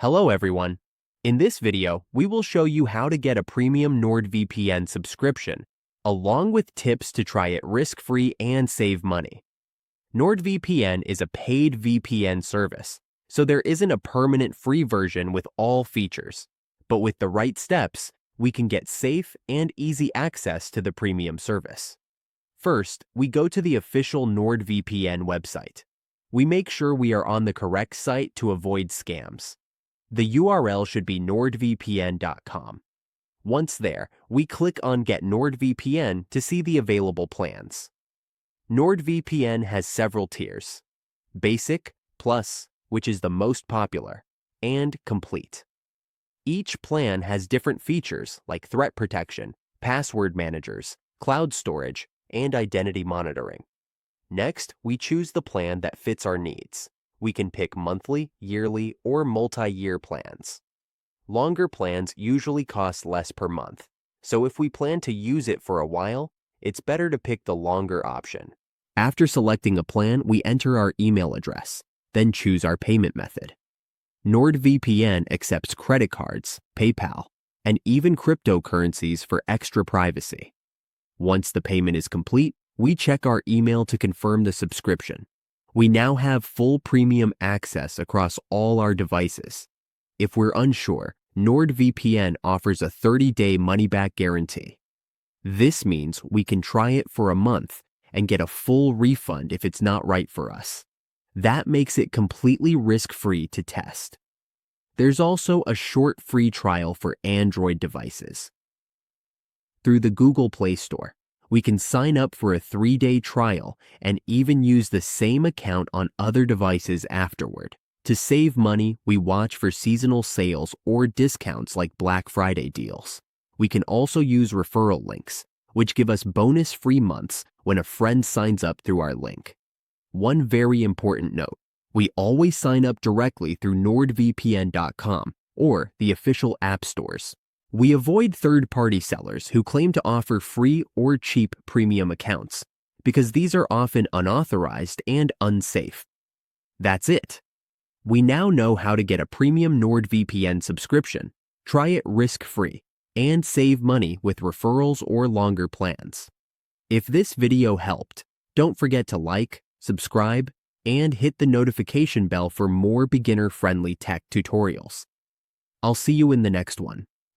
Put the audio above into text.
Hello everyone. In this video, we will show you how to get a premium NordVPN subscription, along with tips to try it risk-free and save money. NordVPN is a paid VPN service, so there isn't a permanent free version with all features. But with the right steps, we can get safe and easy access to the premium service. First, we go to the official NordVPN website. We make sure we are on the correct site to avoid scams. The URL should be nordvpn.com. Once there, we click on Get NordVPN to see the available plans. NordVPN has several tiers: Basic, Plus, which is the most popular, and Complete. Each plan has different features like threat protection, password managers, cloud storage, and identity monitoring. Next, we choose the plan that fits our needs. We can pick monthly, yearly, or multi-year plans. Longer plans usually cost less per month, so if we plan to use it for a while, it's better to pick the longer option. After selecting a plan, we enter our email address, then choose our payment method. NordVPN accepts credit cards, PayPal, and even cryptocurrencies for extra privacy. Once the payment is complete, we check our email to confirm the subscription. We now have full premium access across all our devices. If we're unsure, NordVPN offers a 30-day money-back guarantee. This means we can try it for a month and get a full refund if it's not right for us. That makes it completely risk-free to test. There's also a short free trial for Android devices. Through the Google Play Store, we can sign up for a 3-day trial and even use the same account on other devices afterward. To save money, we watch for seasonal sales or discounts like Black Friday deals. We can also use referral links, which give us bonus free months when a friend signs up through our link. One very important note: we always sign up directly through nordvpn.com or the official app stores. We avoid third-party sellers who claim to offer free or cheap premium accounts, because these are often unauthorized and unsafe. That's it. We now know how to get a premium NordVPN subscription, try it risk-free, and save money with referrals or longer plans. If this video helped, don't forget to like, subscribe, and hit the notification bell for more beginner-friendly tech tutorials. I'll see you in the next one.